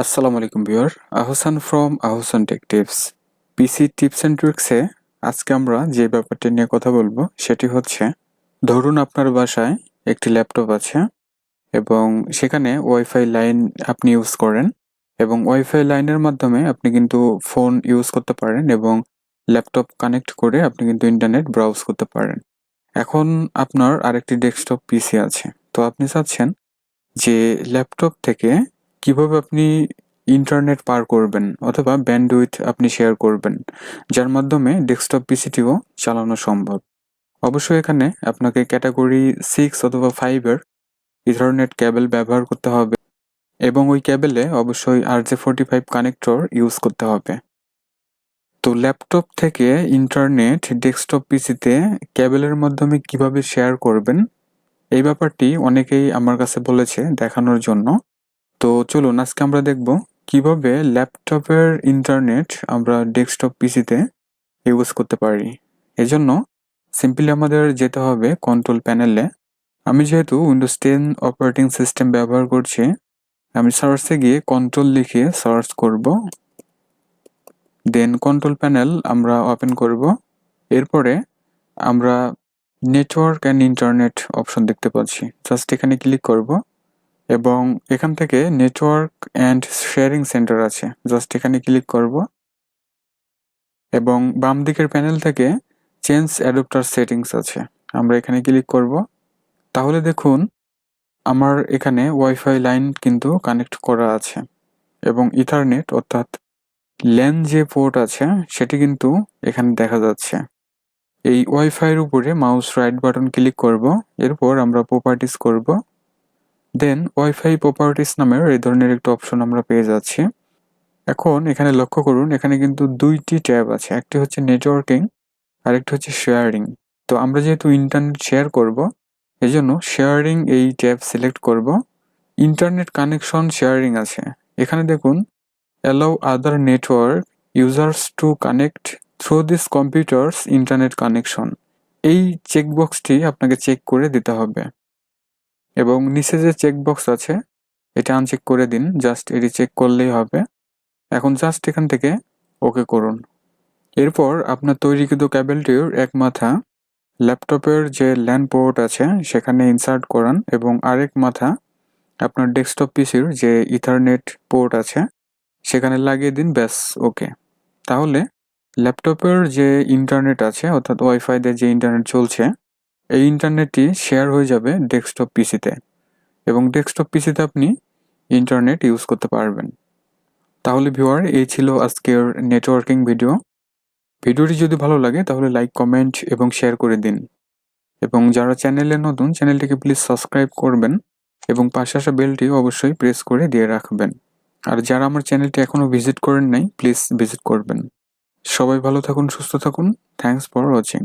আসসালামু আলাইকুম viewer, Ahsan from Ahsan tech tips PC tips and ট্রিক্সে আজকে আমরা যে ব্যাপারটি নিয়ে কথা বলবো সেটি হচ্ছে, ধরুন আপনার বাসায় একটি ল্যাপটপ আছে এবং সেখানে ওয়াইফাই লাইন আপনি ইউজ করেন এবং ওয়াইফাই লাইনের মাধ্যমে আপনি কিন্তু ফোন ইউজ করতে পারেন এবং ল্যাপটপ কানেক্ট করে আপনি কিন্তু ইন্টারনেট ব্রাউজ করতে পারেন। এখন আপনার আরেকটি ডেস্কটপ পিসি আছে, তো আপনি চাচ্ছেন যে ল্যাপটপ থেকে কিভাবে আপনি ইন্টারনেট পার করবেন অথবা ব্যান্ডউইথ আপনি শেয়ার করবেন, যার মাধ্যমে ডেস্কটপ পিসিটিও চালানো সম্ভব। অবশ্যই এখানে আপনাকে ক্যাটাগরি 6 অথবা 5 এর ইথারনেট কেবল ব্যবহার করতে হবে এবং ওই কেবলে অবশ্যই RJ45 কানেক্টর ইউজ করতে হবে। তো ল্যাপটপ থেকে ইন্টারনেট ডেস্কটপ পিসিতে কেবলের মাধ্যমে কিভাবে শেয়ার করবেন, এই ব্যাপারটি অনেকেই আমার কাছে বলেছে দেখানোর জন্য। তো চলুন আজকে আমরা দেখব কিভাবে ল্যাপটপের ইন্টারনেট আমরা ডেস্কটপ পিসিতে ইউজ করতে পারি। এজন্য সিম্পলি আমাদের যেতে হবে কন্ট্রোল প্যানেলে। আমি যেহেতু উইন্ডোজ 10 অপারেটিং সিস্টেম ব্যবহার করছি, আমি সার্চে গিয়ে কন্ট্রোল লিখে সার্চ করব, দেন কন্ট্রোল প্যানেল আমরা ওপেন করব। এরপরে আমরা নেটওয়ার্ক অ্যান্ড ইন্টারনেট অপশন দেখতে পাচ্ছি, জাস্ট এখানে ক্লিক করব এবং এখান থেকে নেটওয়ার্ক অ্যান্ড শেয়ারিং সেন্টার আছে, জাস্ট এখানে ক্লিক করব এবং বাম দিকের প্যানেল থেকে চেঞ্জ অ্যাডাপ্টার সেটিংস আছে, আমরা এখানে ক্লিক করব। তাহলে দেখুন আমার এখানে ওয়াইফাই লাইন কিন্তু কানেক্ট করা আছে এবং ইথারনেট অর্থাৎ ল্যান যে পোর্ট আছে সেটি কিন্তু এখানে দেখা যাচ্ছে। এই ওয়াইফাইয়ের উপরে মাউস রাইট বাটন ক্লিক করব, এরপর আমরা প্রপার্টিস করব, দেন ওয়াইফাই প্রপার্টিস নামের এই ধরনের একটা অপশন আমরা পেয়ে যাচ্ছি। এখন এখানে লক্ষ্য করুন, এখানে কিন্তু দুইটি ট্যাব আছে, একটি হচ্ছে নেটওয়ার্কিং আর একটি হচ্ছে শেয়ারিং। তো আমরা যেহেতু ইন্টারনেট শেয়ার করব, এজন্য শেয়ারিং এই ট্যাব সিলেক্ট করব। ইন্টারনেট কানেকশন শেয়ারিং আছে, এখানে দেখুন allow other network users to connect through this computers internet connection, এই চেকবক্সটি আপনাকে চেক করে দিতে হবে এবং নিচে যে চেকবক্স আছে এটা আনচেক করে দিন, জাস্ট এটি চেক করলেই হবে। এখন জাস্ট এখান থেকে ওকে করুন। এরপর আপনার তৈরিকৃত কেবলটির এক মাথা ল্যাপটপের যে ল্যান পোর্ট আছে সেখানে ইনসার্ট করান এবং আরেক মাথা আপনার ডেস্কটপ পিসির যে ইথারনেট পোর্ট আছে সেখানে লাগিয়ে দিন, ব্যাস ওকে। তাহলে ল্যাপটপের যে ইন্টারনেট আছে অর্থাৎ ওয়াইফাই দিয়ে যে ইন্টারনেট চলছে, এই ইন্টারনেটটি শেয়ার হয়ে যাবে ডেস্কটপ পিসিতে এবং ডেস্কটপ পিসিতে আপনি ইন্টারনেট ইউজ করতে পারবেন। তাহলে ভিউয়ার, এই ছিল আজকের নেটওয়ার্কিং ভিডিও। ভিডিওটি যদি ভালো লাগে তাহলে লাইক, কমেন্ট এবং শেয়ার করে দিন এবং যারা চ্যানেলে নতুন চ্যানেলটিকে প্লিজ সাবস্ক্রাইব করবেন এবং পাশে আসা বেলটি অবশ্যই প্রেস করে দিয়ে রাখবেন। আর যারা আমার চ্যানেলটি এখনও ভিজিট করেন নাই প্লিজ ভিজিট করবেন। সবাই ভালো থাকুন, সুস্থ থাকুন। Thanks for watching.